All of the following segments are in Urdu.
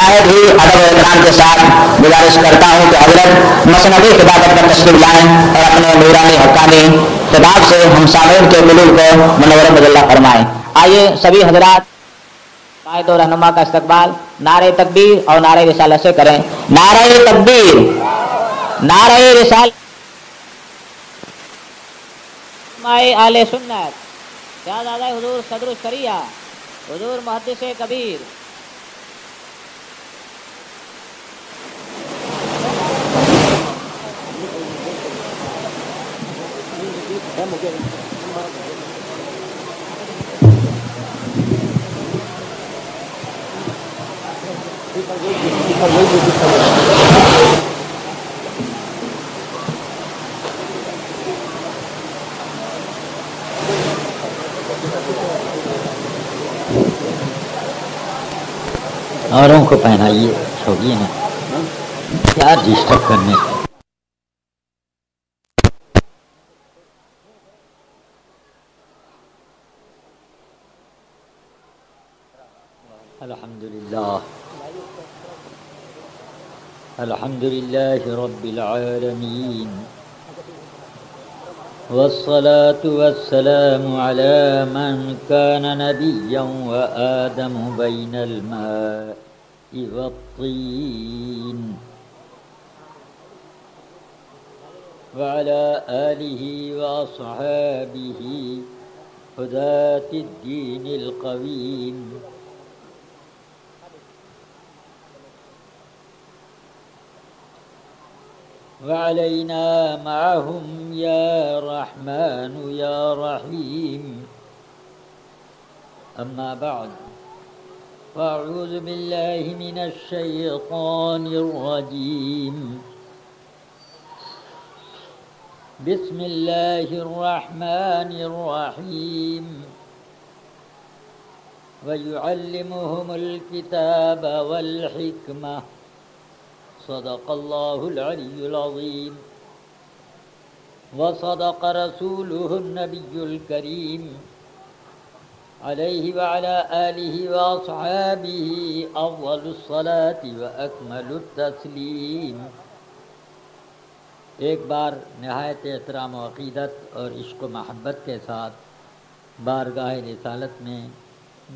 نہایت ہی ادب و احترام کے ساتھ گزارش کرتا ہوں کہ حضرت مسندی خطابت پر تشریف لائیں اور اپنے نورانی حقانی خطاب سے ہم سامعین کے قلوب کو منور مجلہ فرمائیں. آئیے سبھی حضرات قائد و رہنما کا استقبال نعرہ تکبیر اور نعرہ رسالت سے کریں. نعرہ تکبیر، نعرہ رسالت. اہل سنت شہزادہ حضور صدر الشریعہ حضور محدث کبیر اوروں کو پہنائیے چھوڑیے نا کیا ڈسٹرب کرنے. الحمد للہ رب العالمین والصلاة والسلام على من كان نبيا وآدم بين الماء والطين وعلى آله وأصحابه هداة الدين القويم وعلينا معهم يا رحمن يا رحيم. أما بعد فأعوذ بالله من الشيطان الرجيم. بسم الله الرحمن الرحيم. ويعلمهم الكتاب والحكمة. صدق الله العلي العظيم وصدق رسوله النبي الكريم عليه وعلى آله وأصحابه أفضل الصلاة وأكمل التسليم. ایک بار نہایت احترام و عقیدت اور عشق و محبت کے ساتھ بارگاہ رسالت میں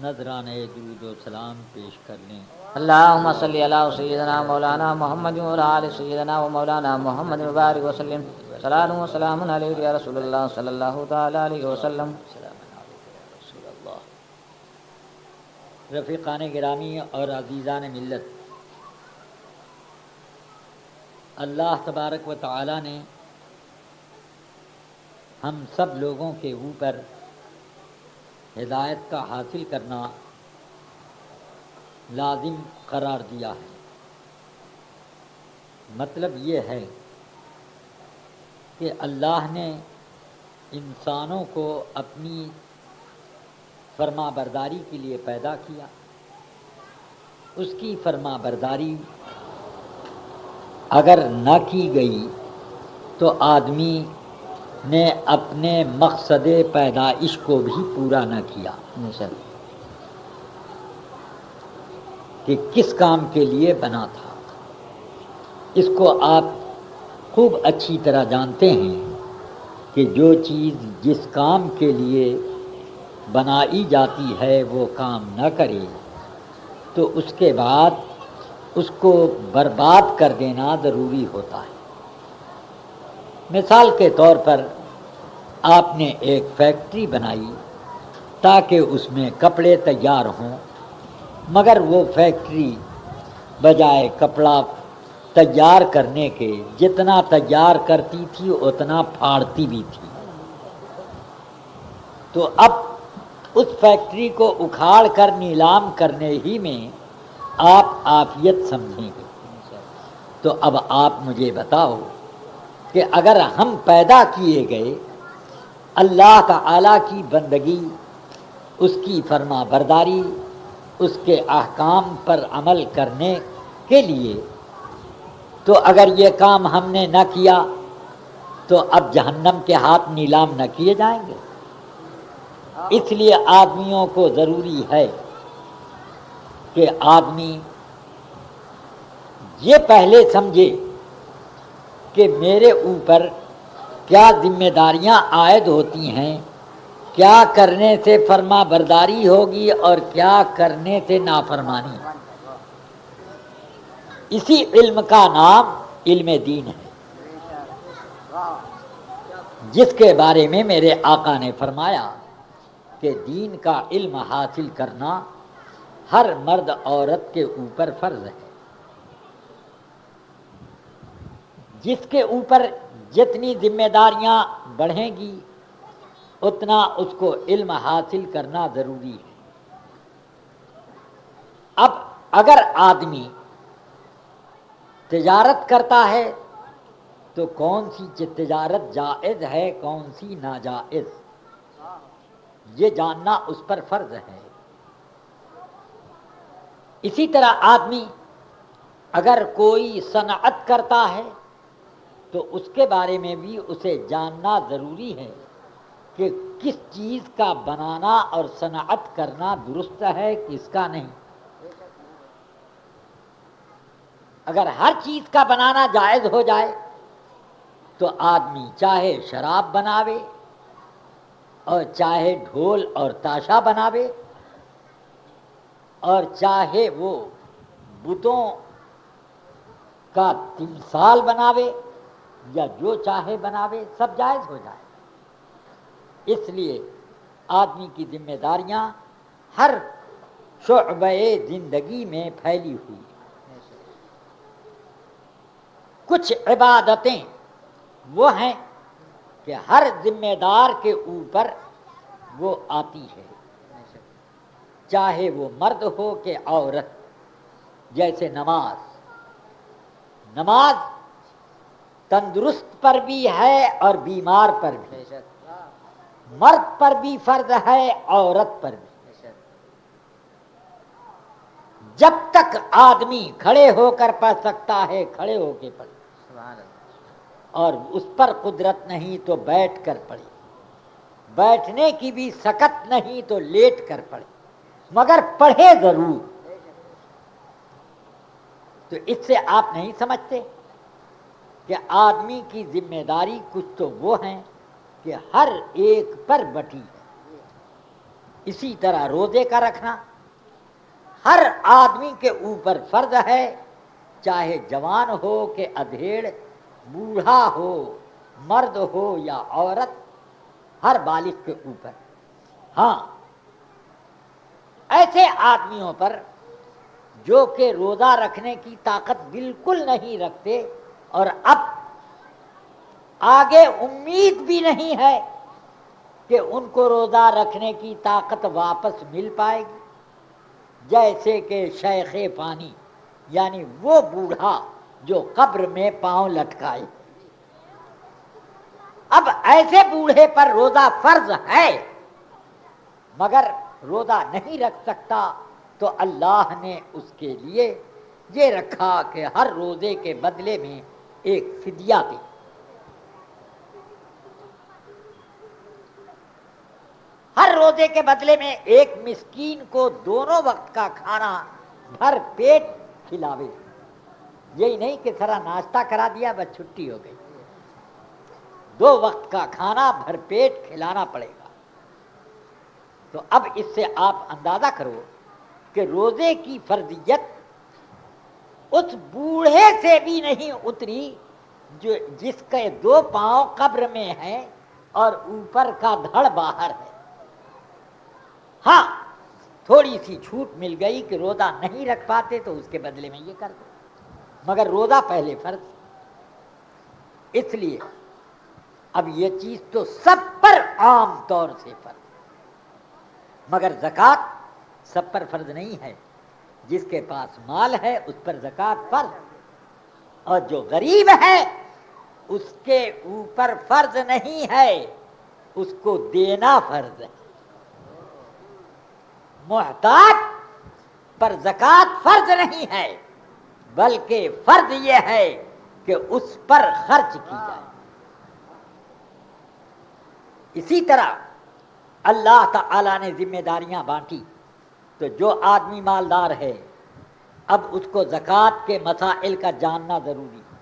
نذرانہ درود و سلام پیش کر لیں. اللہم صلی علی سیدنا مولانا محمد و علی سیدنا و مولانا محمد مبارک وسلم. صلاۃ و سلام علیک یا رسول اللہ صلی اللہ تعالی علیہ وسلم. رفیقان گرامی اور عزیزان ملت، اللہ تبارک و تعالی نے ہم سب لوگوں کے اوپر ہدایت کا حاصل کرنا لازم قرار دیا ہے. مطلب یہ ہے کہ اللہ نے انسانوں کو اپنی فرما برداری کے لیے پیدا کیا. اس کی فرما برداری اگر نہ کی گئی تو آدمی نے اپنے مقصد پیدائش کو بھی پورا نہ کیا. کہ کس کام کے لیے بنا تھا اس کو آپ خوب اچھی طرح جانتے ہیں کہ جو چیز جس کام کے لیے بنائی جاتی ہے وہ کام نہ کرے تو اس کے بعد اس کو برباد کر دینا ضروری ہوتا ہے. مثال کے طور پر آپ نے ایک فیکٹری بنائی تاکہ اس میں کپڑے تیار ہوں، مگر وہ فیکٹری بجائے کپڑا تیار کرنے کے جتنا تیار کرتی تھی اتنا پھاڑتی بھی تھی. تو اب اس فیکٹری کو اکھاڑ کر نیلام کرنے ہی میں آپ عافیت سمجھیں گے. تو اب آپ مجھے بتاؤ کہ اگر ہم پیدا کیے گئے اللہ تعالی کی بندگی، اس کی فرما برداری، اس کے احکام پر عمل کرنے کے لیے، تو اگر یہ کام ہم نے نہ کیا تو اب جہنم کے ہاتھ نیلام نہ کیے جائیں گے. اس لیے آدمیوں کو ضروری ہے کہ آدمی یہ پہلے سمجھے کہ میرے اوپر کیا ذمہ داریاں عائد ہوتی ہیں، کیا کرنے سے فرما برداری ہوگی اور کیا کرنے سے نافرمانی۔ اسی علم کا نام علم دین ہے، جس کے بارے میں میرے آقا نے فرمایا کہ دین کا علم حاصل کرنا ہر مرد عورت کے اوپر فرض ہے۔ جس کے اوپر جتنی ذمہ داریاں بڑھیں گی اتنا اس کو علم حاصل کرنا ضروری ہے۔ اب اگر آدمی تجارت کرتا ہے تو کون سی تجارت جائز ہے کون سی ناجائز، یہ جاننا اس پر فرض ہے۔ اسی طرح آدمی اگر کوئی صنعت کرتا ہے تو اس کے بارے میں بھی اسے جاننا ضروری ہے کہ کس چیز کا بنانا اور صنعت کرنا درست ہے کس کا نہیں۔ اگر ہر چیز کا بنانا جائز ہو جائے تو آدمی چاہے شراب بناوے اور چاہے ڈھول اور تاشا بناوے اور چاہے وہ بتوں کا تمثال بناوے یا جو چاہے بناوے، سب جائز ہو جائے۔ اس لیے آدمی کی ذمہ داریاں ہر شعبہ زندگی میں پھیلی ہوئی۔ کچھ عبادتیں وہ ہیں کہ ہر ذمہ دار کے اوپر وہ آتی ہے، چاہے وہ مرد ہو کہ عورت، جیسے نماز۔ نماز تندرست پر بھی ہے اور بیمار پر بھی، مرد پر بھی فرض ہے عورت پر بھی۔ جب تک آدمی کھڑے ہو کر پڑھ سکتا ہے کھڑے ہو کے پڑھے، اور اس پر قدرت نہیں تو بیٹھ کر پڑھے، بیٹھنے کی بھی سکت نہیں تو لیٹ کر پڑھے، مگر پڑھے ضرور۔ تو اس سے آپ نہیں سمجھتے کہ آدمی کی ذمہ داری کچھ تو وہ ہیں کہ ہر ایک پر بٹی ہے۔ اسی طرح روزے کا رکھنا ہر آدمی کے اوپر فرض ہے، چاہے جوان ہو کہ ادھیڑ، بوڑھا ہو مرد ہو یا عورت، ہر بالغ کے اوپر۔ ہاں، ایسے آدمیوں پر جو کہ روزہ رکھنے کی طاقت بالکل نہیں رکھتے اور اب آگے امید بھی نہیں ہے کہ ان کو روزہ رکھنے کی طاقت واپس مل پائے گی، جیسے کہ شیخ فانی، یعنی وہ بوڑھا جو قبر میں پاؤں لٹکائے۔ اب ایسے بوڑھے پر روزہ فرض ہے مگر روزہ نہیں رکھ سکتا، تو اللہ نے اس کے لیے یہ رکھا کہ ہر روزے کے بدلے میں ایک فدیہ دے۔ ہر روزے کے بدلے میں ایک مسکین کو دونوں وقت کا کھانا بھر پیٹ کھلاوے۔ یہی نہیں کہ ذرا ناشتہ کرا دیا بس چھٹی ہو گئی، 2 وقت کا کھانا بھر پیٹ کھلانا پڑے گا۔ تو اب اس سے آپ اندازہ کرو کہ روزے کی فرضیت اس بوڑھے سے بھی نہیں اتری جو جس کے 2 پاؤں قبر میں ہیں اور اوپر کا دھڑ باہر ہے۔ ہاں، تھوڑی سی چھوٹ مل گئی کہ روزہ نہیں رکھ پاتے تو اس کے بدلے میں یہ کر دو، مگر روزہ پہلے فرض۔ اس لیے اب یہ چیز تو سب پر عام طور سے فرض، مگر زکوٰۃ سب پر فرض نہیں ہے۔ جس کے پاس مال ہے اس پر زکوٰۃ فرض، اور جو غریب ہے اس کے اوپر فرض نہیں ہے، اس کو دینا فرض ہے۔ محتاج پر زکوٰۃ فرض نہیں ہے بلکہ فرض یہ ہے کہ اس پر خرچ کی جائے۔ اسی طرح اللہ تعالیٰ نے ذمہ داریاں بانٹی، تو جو آدمی مالدار ہے اب اس کو زکوٰۃ کے مسائل کا جاننا ضروری ہے.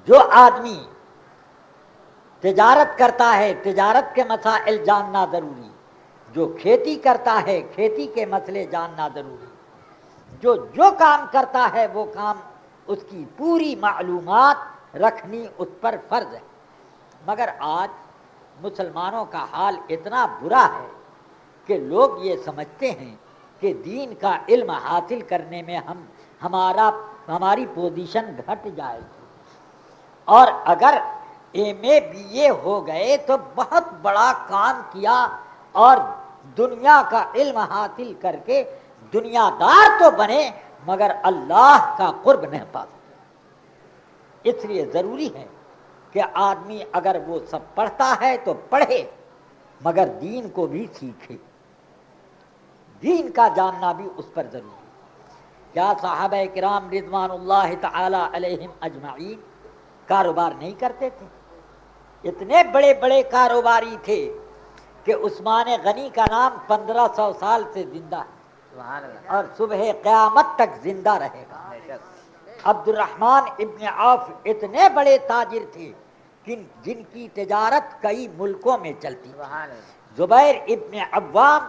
جو آدمی تجارت کرتا ہے تجارت کے مسائل جاننا ضروری، جو کھیتی کرتا ہے کھیتی کے مسئلے جاننا ضروری، جو کام کرتا ہے وہ کام اس کی پوری معلومات رکھنی اس پر فرض ہے. مگر آج مسلمانوں کا حال اتنا برا ہے کہ لوگ یہ سمجھتے ہیں کہ دین کا علم حاصل کرنے میں ہماری پوزیشن گھٹ جائے گی، اور اگر ایم اے بی اے ہو گئے تو بہت بڑا کام کیا اور دنیا کا علم حاصل کر کے دنیا دار تو بنے مگر اللہ کا قرب نہیں پا سکے. اس لیے ضروری ہے کہ آدمی اگر وہ سب پڑھتا ہے تو پڑھے مگر دین کو بھی سیکھے، دین کا جاننا بھی اس پر ضروری ہے. کیا صحابہ کرام رضوان اللہ تعالی علیہم اجمعین کاروبار نہیں کرتے تھے؟ اتنے بڑے بڑے کاروباری تھے کہ عثمان غنی کا نام 1500 سال سے زندہ ہے اور صبح قیامت تک زندہ رہے گا. عبد الرحمن ابن عوف اتنے بڑے تاجر تھے جن کی تجارت کئی ملکوں میں چلتی. زبیر ابن عوام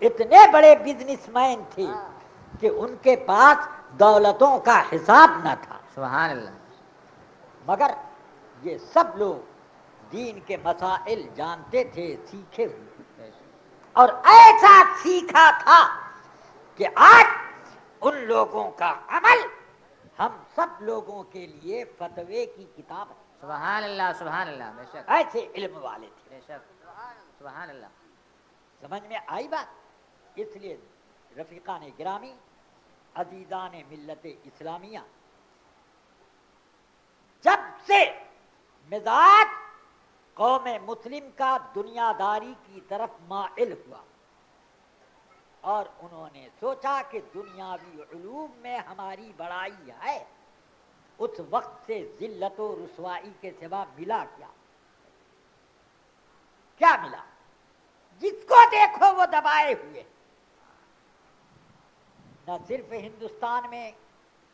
اتنے بڑے بزنس مین تھے کہ ان کے پاس دولتوں کا حساب نہ تھا. سبحان اللہ. مگر یہ سب لوگ دین کے مسائل جانتے تھے، سیکھے ہوئے، اور ایسا سیکھا تھا کہ آج ان لوگوں کا عمل ہم سب لوگوں کے لیے فتوے کی کتاب ہے. سبحان اللہ سبحان اللہ. بے شک ایسے علم والے تھے. بے شک. سبحان اللہ. سمجھ میں آئی بات؟ اس لیے رفیقان گرامی، عزیزان ملت اسلامیہ، جب سے مزاج قوم مسلم کا دنیا داری کی طرف مائل ہوا اور انہوں نے سوچا کہ دنیاوی علوم میں ہماری بڑائی ہے، اس وقت سے ذلت و رسوائی کے سوا ملا کیا؟ کیا ملا؟ جس کو دیکھو وہ دبائے ہوئے. نہ صرف ہندوستان میں،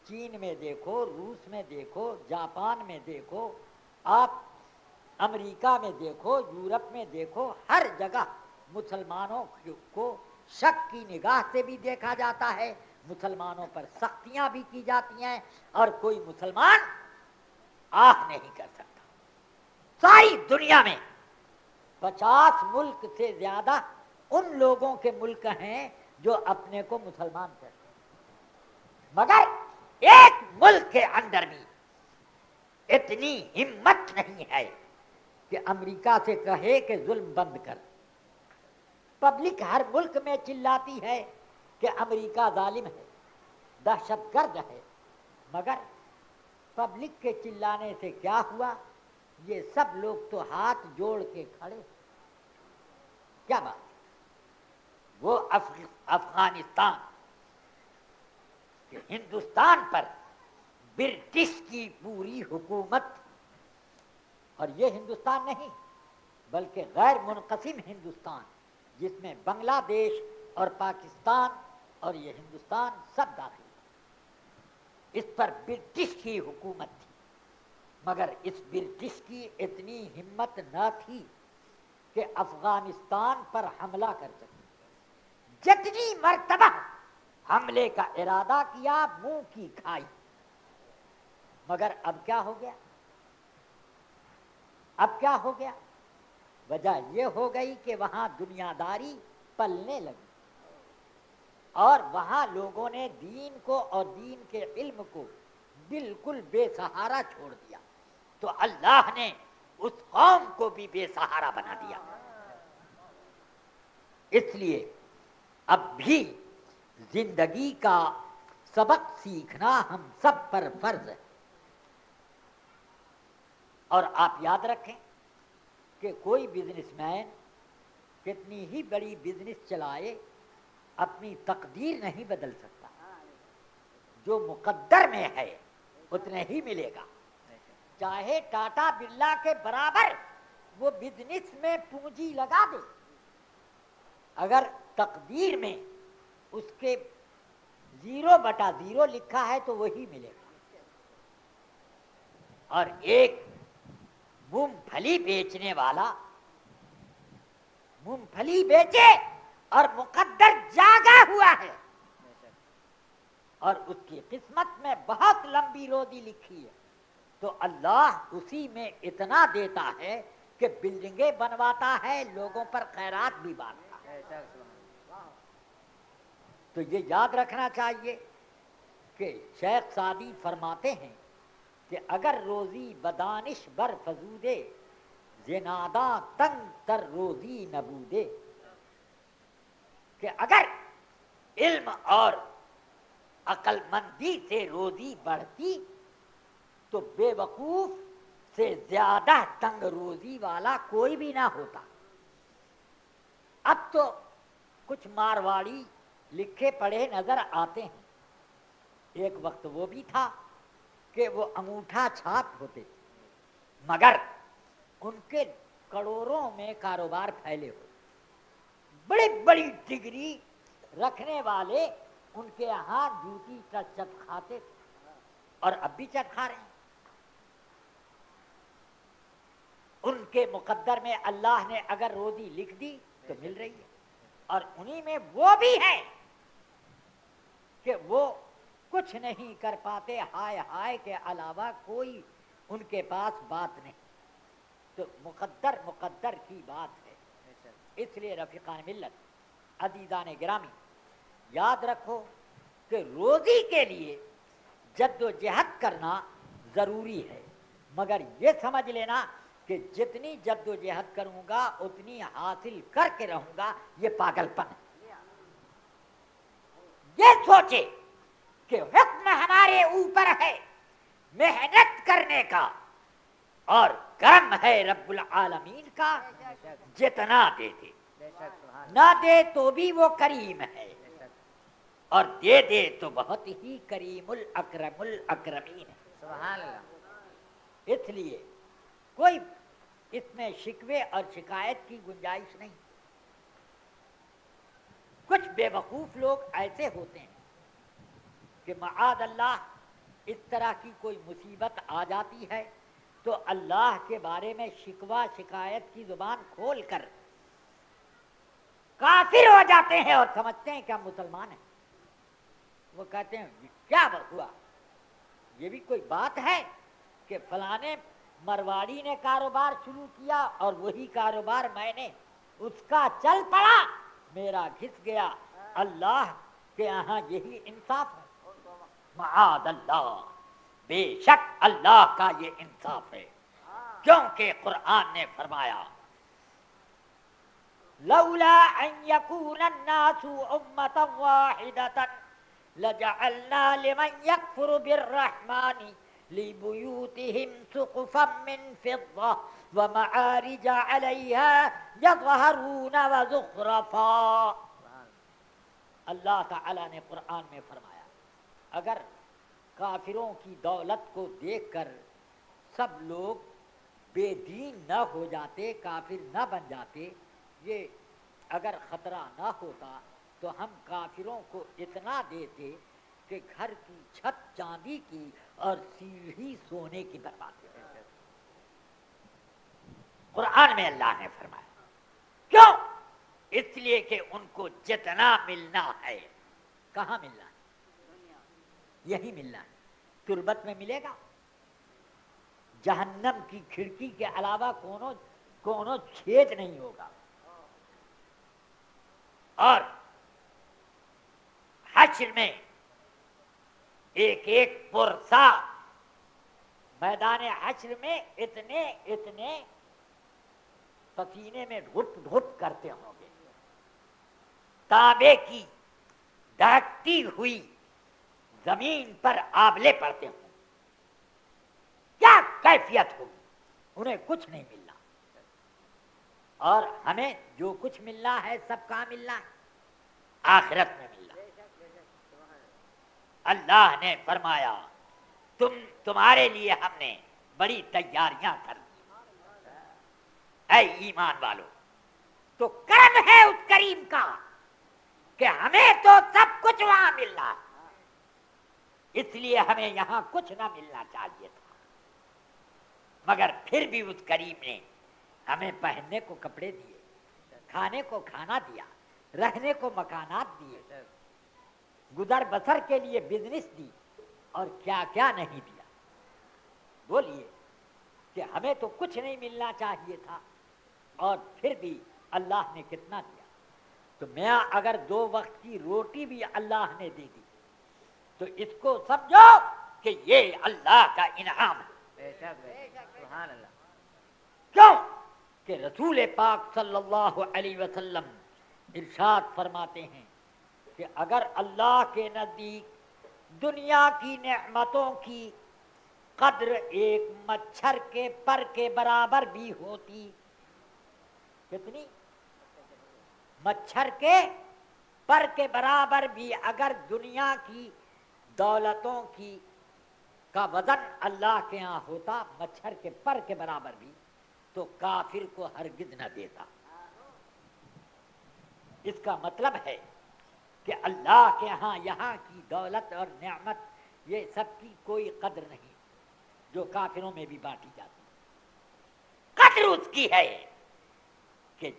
چین میں دیکھو، روس میں دیکھو، جاپان میں دیکھو، آپ امریکہ میں دیکھو، یورپ میں دیکھو، ہر جگہ مسلمانوں کو شک کی نگاہ سے بھی دیکھا جاتا ہے، مسلمانوں پر سختیاں بھی کی جاتی ہیں، اور کوئی مسلمان آہ نہیں کر سکتا. ساری دنیا میں 50 ملک سے زیادہ ان لوگوں کے ملک ہیں جو اپنے کو مسلمان کہتے ہیں، مگر ایک ملک کے اندر بھی اتنی ہمت نہیں ہے کہ امریکہ سے کہے کہ ظلم بند کر. پبلک ہر ملک میں چلاتی ہے کہ امریکہ ظالم ہے، دہشت گرد ہے، مگر پبلک کے چلانے سے کیا ہوا؟ یہ سب لوگ تو ہاتھ جوڑ کے کھڑے. کیا بات؟ وہ افغانستان کہ ہندوستان پر برٹش کی پوری حکومت، اور یہ ہندوستان نہیں بلکہ غیر منقسم ہندوستان جس میں بنگلہ دیش اور پاکستان اور یہ ہندوستان سب داخل، اس پر برٹش کی حکومت تھی. مگر اس برٹش کی اتنی ہمت نہ تھی کہ افغانستان پر حملہ کر سکے. جتنی مرتبہ حملے کا ارادہ کیا منہ کی کھائی. مگر اب کیا ہو گیا؟ اب کیا ہو گیا؟ وجہ یہ ہو گئی کہ وہاں دنیا داری پلنے لگی اور وہاں لوگوں نے دین کو اور دین کے علم کو بالکل بے سہارا چھوڑ دیا، تو اللہ نے اس قوم کو بھی بے سہارا بنا دیا. اس لیے اب بھی زندگی کا سبق سیکھنا ہم سب پر فرض ہے. اور آپ یاد رکھیں کہ کوئی بزنس مین کتنی ہی بڑی بزنس چلائے اپنی تقدیر نہیں بدل سکتا. جو مقدر میں ہے اتنے ہی ملے گا. چاہے ٹاٹا برلا کے برابر وہ بزنس میں پونجی لگا دے، اگر تقدیر میں اس کے 0/0 لکھا ہے تو وہی ملے گا. اور ایک مونگ پھلی بیچنے والا مونگ پھلی بیچے اور مقدر جاگا ہوا ہے اور اس کی قسمت میں بہت لمبی روزی لکھی ہے، تو اللہ اسی میں اتنا دیتا ہے کہ بلڈنگیں بنواتا ہے، لوگوں پر خیرات بھی بانٹتا ہے. تو یہ یاد رکھنا چاہیے کہ شیخ سعدی فرماتے ہیں کہ اگر روزی بدانش بر فزودے زناداں تنگ تر روزی نبودے، کہ اگر علم اور عقل مندی سے روزی بڑھتی تو بے وقوف سے زیادہ تنگ روزی والا کوئی بھی نہ ہوتا. اب تو کچھ مارواڑی لکھے پڑھے نظر آتے ہیں، ایک وقت وہ بھی تھا کہ وہ انگوٹھا چھاپ ہوتے مگر ان کے کروڑوں میں کاروبار پھیلے ہوئے، بڑی بڑی ڈگری رکھنے والے ان کے یہاں ڈیوٹی کا چٹ کھاتے اور اب بھی چٹ کھا رہے ہیں. ان کے مقدر میں اللہ نے اگر روزی لکھ دی تو مل رہی ہے، اور انہی میں وہ بھی ہیں کہ وہ کچھ نہیں کر پاتے، ہائے ہائے کے علاوہ کوئی ان کے پاس بات نہیں. تو مقدر کی بات ہے. اس لیے رفیقان ملت، عزیزان گرامی، یاد رکھو کہ روزی کے لیے جد و جہد کرنا ضروری ہے، مگر یہ سمجھ لینا کہ جتنی جد و جہد کروں گا اتنی حاصل کر کے رہوں گا، یہ پاگل پن ہے. یہ سوچے کہ حکم ہمارے اوپر ہے محنت کرنے کا، اور کرم ہے رب العالمین کا، جتنا دے دے، نہ دے تو بھی وہ کریم ہے، اور دے دے تو بہت ہی کریم الاکرم الاکرمین ہے. سبحان اللہ. اس لیے کوئی اس میں شکوے اور شکایت کی گنجائش نہیں. کچھ بے وقوف لوگ ایسے ہوتے ہیں کہ معاذ اللہ اس طرح کی کوئی مصیبت آ جاتی ہے تو اللہ کے بارے میں شکوہ شکایت کی زبان کھول کر کافر ہو جاتے ہیں اور سمجھتے ہیں کہ ہم مسلمان ہیں. وہ کہتے ہیں کیا ہوا، یہ بھی کوئی بات ہے کہ فلانے مرواڑی نے کاروبار شروع کیا اور وہی کاروبار میں نے، اس کا چل پڑا، میرا گھس گیا. اللہ کے یہاں یہی انصاف ہے؟ معاذ اللہ، بے شک اللہ کا یہ انصاف ہے، کیونکہ قرآن نے فرمایا لولا ان يكون الناس امة واحدة لجعلنا لمن يكفر بالرحمن لبيوتهم سقفا من فضة ومعارج عليها يظهرون وزخرفا. اللہ تعالیٰ نے قرآن میں فرمایا اگر کافروں کی دولت کو دیکھ کر سب لوگ بے دین نہ ہو جاتے، کافر نہ بن جاتے، یہ اگر خطرہ نہ ہوتا تو ہم کافروں کو اتنا دیتے کہ گھر کی چھت چاندی کی اور سیڑھی سونے کی برباد ہے. قرآن میں اللہ نے فرمایا. کیوں؟ اس لیے کہ ان کو جتنا ملنا ہے، کہاں ملنا ہے؟ یہی ملنا ہے. تربت میں ملے گا، جہنم کی کھڑکی کے علاوہ کونوں چھید نہیں ہوگا. اور حشر میں ایک ایک پرسا میدان حشر میں اتنے پسینے میں گھٹ گھٹ کرتے ہوں گے، تانبے کی دہکتی ہوئی زمین پر آبلے پڑتے ہوں، کیا کیفیت ہوگی؟ انہیں کچھ نہیں ملنا. اور ہمیں جو کچھ ملنا ہے سب کہاں ملنا ہے؟ آخرت میں ملنا. اللہ نے فرمایا تمہارے لیے ہم نے بڑی تیاریاں کر دی. اے ایمان والو، تو کرم ہے اس کریم کا کہ ہمیں تو سب کچھ وہاں مل رہا ہے، اس لیے ہمیں یہاں کچھ نہ ملنا چاہیے تھا، مگر پھر بھی اس کریم نے ہمیں پہننے کو کپڑے دیے، کھانے کو کھانا دیا، رہنے کو مکانات دیے، گزر بسر کے لیے بزنس دی، اور کیا کیا نہیں دیا۔ بولیے کہ ہمیں تو کچھ نہیں ملنا چاہیے تھا اور پھر بھی اللہ نے کتنا دیا۔ تو میاں اگر 2 وقت کی روٹی بھی اللہ نے دے دی تو اس کو سمجھو کہ یہ اللہ کا انعام ہے۔ بے شک بے شک، سبحان اللہ۔ کیوں کہ رسول پاک صلی اللہ علیہ وسلم ارشاد فرماتے ہیں کہ اگر اللہ کے نزدیک دنیا کی نعمتوں کی قدر ایک مچھر کے پر کے برابر بھی ہوتی، کتنی؟ مچھر کے پر کے برابر بھی اگر دنیا کی دولتوں کی کا وزن اللہ کے ہاں ہوتا، مچھر کے پر کے برابر بھی، تو کافر کو ہرگز نہ دیتا۔ اس کا مطلب ہے کہ اللہ کے ہاں یہاں کی دولت اور نعمت یہ سب کی کوئی قدر نہیں جو کافروں میں بھی بانٹی جاتی۔ قدر اس کی ہے کہ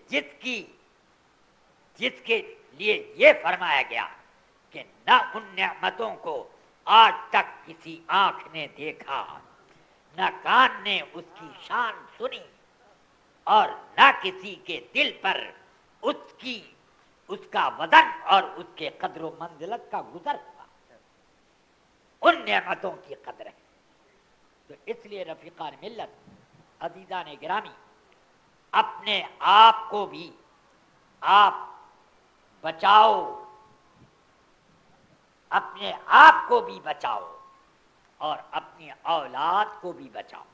جس کے لیے یہ فرمایا گیا کہ نہ ان نعمتوں کو آج تک کسی آنکھ نے دیکھا، نہ کان نے اس کی شان سنی، اور نہ کسی کے دل پر اس کا وزن اور اس کے قدر و منزلت کا گزر ہوا۔ ان نعمتوں کی قدر ہے۔ تو اس لیے رفیقان ملت، عزیزان گرامی، اپنے آپ کو بھی آپ بچاؤ، اپنے آپ کو بھی بچاؤ اور اپنی اولاد کو بھی بچاؤ۔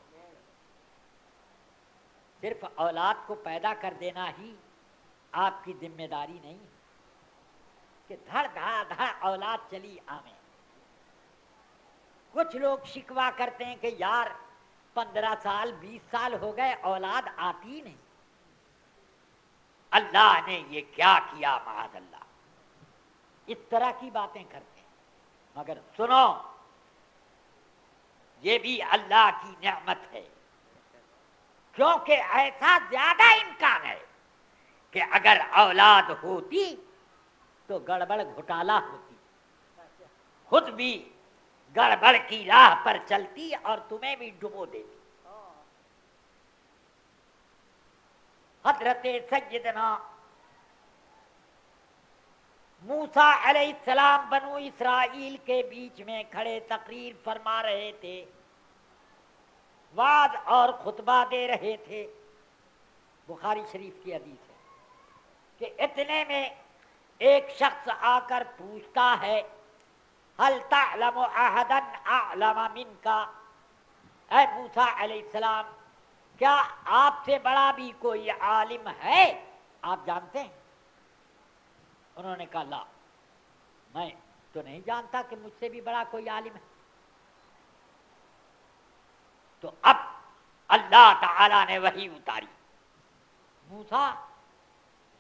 صرف اولاد کو پیدا کر دینا ہی آپ کی ذمہ داری نہیں کہ دھڑ دھڑ دھڑ اولاد چلی آویں۔ کچھ لوگ شکوہ کرتے ہیں کہ یار 15 سال 20 سال ہو گئے اولاد آتی نہیں، اللہ نے یہ کیا کیا، معاذ اللہ، اس طرح کی باتیں کرتے ہیں۔ مگر سنو، یہ بھی اللہ کی نعمت ہے، کیونکہ ایسا زیادہ امکان ہے کہ اگر اولاد ہوتی تو گڑبڑ گھوٹالہ ہوتی، خود بھی گڑبڑ کی راہ پر چلتی اور تمہیں بھی ڈبو دیتی۔ حضرت سیدنا موسیٰ علیہ السلام بنو اسرائیل کے بیچ میں کھڑے تقریر فرما رہے تھے، وعظ اور خطبہ دے رہے تھے۔ بخاری شریف کی حدیث ہے کہ اتنے میں ایک شخص آ کر پوچھتا ہے، هل تعلم احدا اعلم منک، اے موسیٰ علیہ السلام کیا آپ سے بڑا بھی کوئی عالم ہے، آپ جانتے ہیں؟ انہوں نے کہا لا، میں تو نہیں جانتا کہ مجھ سے بھی بڑا کوئی عالم ہے۔ تو اب اللہ تعالی نے وحی اتاری، موسیٰ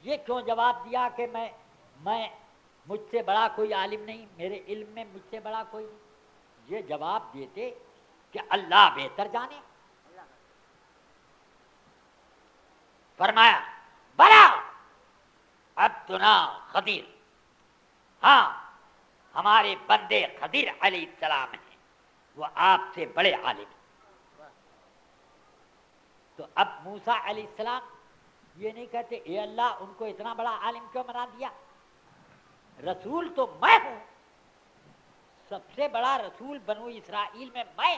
یہ کیوں جواب دیا کہ میں مجھ سے بڑا کوئی عالم نہیں، میرے علم میں مجھ سے بڑا کوئی نہیں؟ یہ جواب دیتے کہ اللہ بہتر جانے۔ فرمایا بلا عبدنا خضر، ہاں ہمارے بندے خضر علیہ السلام ہیں، وہ آپ سے بڑے عالم ہیں۔ تو اب موسیٰ علیہ السلام یہ نہیں کہتے اے اللہ ان کو اتنا بڑا عالم کیوں بنا دیا، رسول تو میں ہوں، سب سے بڑا رسول بنو اسرائیل میں میں،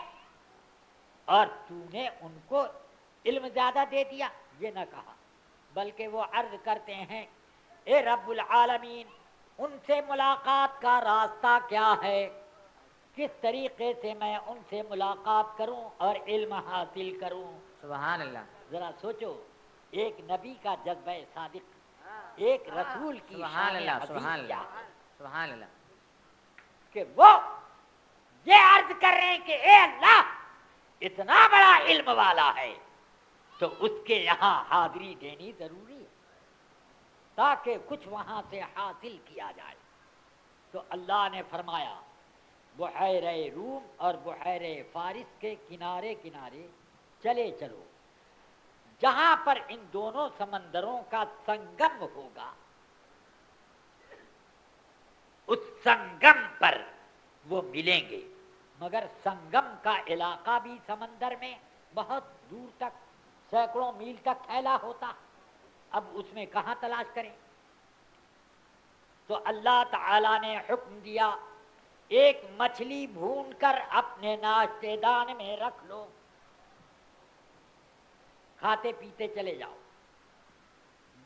اور تو نے ان کو علم زیادہ دے دیا، یہ نہ کہا، بلکہ وہ عرض کرتے ہیں اے رب العالمین ان سے ملاقات کا راستہ کیا ہے، کس طریقے سے میں ان سے ملاقات کروں اور علم حاصل کروں۔ سبحان اللہ، ذرا سوچو، ایک نبی کا جذبہ صادق، ایک رسول کی سبحان شان اللہ، عظیم سبحان کیا اللہ، ہے سبحان اللہ۔ کہ وہ یہ عرض کر رہے ہیں کہ اے اللہ اتنا بڑا علم والا ہے تو اس کے یہاں حاضری دینی ضروری ہے تاکہ کچھ وہاں سے حاصل کیا جائے۔ تو اللہ نے فرمایا بحیرہ روم اور بحیرہ فارس کے کنارے کنارے چلے چلو، جہاں پر ان دونوں سمندروں کا سنگم ہوگا، اس سنگم پر وہ ملیں گے۔ مگر سنگم کا علاقہ بھی سمندر میں بہت دور تک سینکڑوں میل تک پھیلا ہوتا، اب اس میں کہاں تلاش کریں؟ تو اللہ تعالی نے حکم دیا ایک مچھلی بھون کر اپنے ناشتے دان میں رکھ لو، کھاتے پیتے چلے جاؤ۔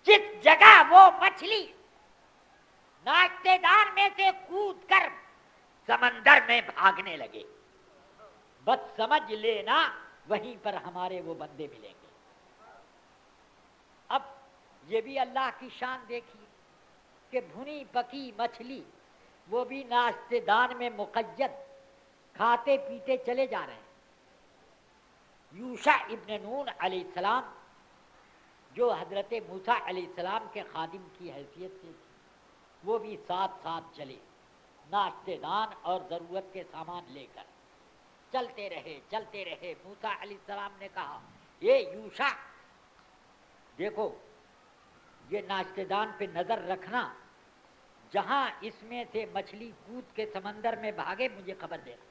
جس جگہ وہ مچھلی ناشتے دان میں سے کود کر سمندر میں بھاگنے لگے، بس سمجھ لینا وہیں پر ہمارے وہ بندے ملیں گے۔ اب یہ بھی اللہ کی شان دیکھیے کہ بھنی پکی مچھلی وہ بھی ناشتے دان میں مقید، کھاتے پیتے چلے جا رہے ہیں۔ یوشع ابن نون علیہ السلام جو حضرت موسیٰ علیہ السلام کے خادم کی حیثیت سے تھی، وہ بھی ساتھ ساتھ چلے، ناشتے دان اور ضرورت کے سامان لے کر چلتے رہے چلتے رہے۔ موسیٰ علیہ السلام نے کہا اے یوشع دیکھو یہ ناشتے دان پہ نظر رکھنا، جہاں اس میں سے مچھلی کود کے سمندر میں بھاگے مجھے خبر دینا۔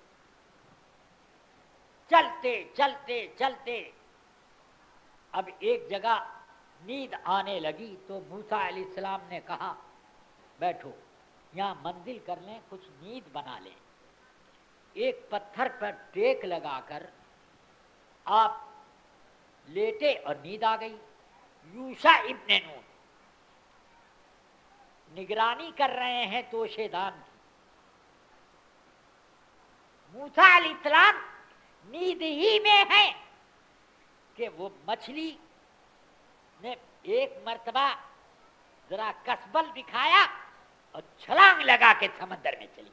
چلتے چلتے چلتے اب ایک جگہ نیند آنے لگی تو موسیٰ علیہ السلام نے کہا بیٹھو یہاں منزل کر لیں، کچھ نیند بنا لیں۔ ایک پتھر پر ٹیک لگا کر آپ لیٹے اور نیند آ گئی۔ یوشع ابن نون نگرانی کر رہے ہیں توشے دان کی، موسیٰ علیہ السلام نیند ہی میں ہے کہ وہ مچھلی نے ایک مرتبہ ذرا کسبل دکھایا اور چھلانگ لگا کے سمندر میں چلی،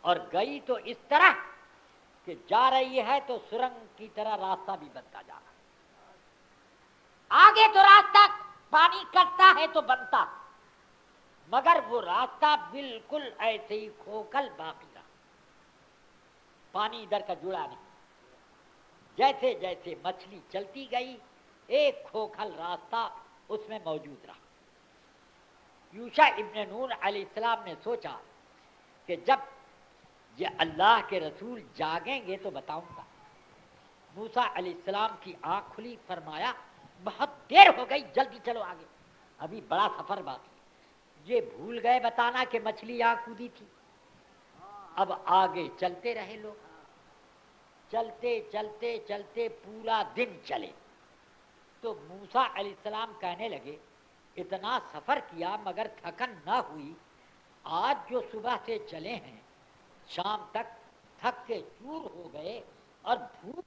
اور گئی تو اس طرح کہ جا رہی ہے تو سرنگ کی طرح راستہ بھی بنتا جا رہا ہے، آگے تو راستہ پانی کٹتا ہے تو بنتا، مگر وہ راستہ بالکل ایسے ہی کھوکھل باقی رہا، پانی ادھر کا جڑا نہیں۔ جیسے جیسے مچھلی چلتی گئی ایک کھوکھل راستہ اس میں موجود رہا۔ یوشع ابن نون علیہ السلام نے سوچا کہ جب یہ اللہ کے رسول جاگیں گے تو بتاؤں گا۔ موسیٰ علیہ السلام کی آنکھ کھلی، فرمایا بہت دیر ہو گئی، جلدی چلو آگے، ابھی بڑا سفر باقی۔ یہ بھول گئے بتانا کہ مچھلی یہاں کودی تھی۔ اب آگے چلتے رہے لوگ، چلتے چلتے چلتے پورا دن چلے تو موسیٰ علیہ السلام کہنے لگے اتنا سفر کیا مگر تھکن نہ ہوئی، آج جو صبح سے چلے ہیں شام تک تھک کے چور ہو گئے اور بھوک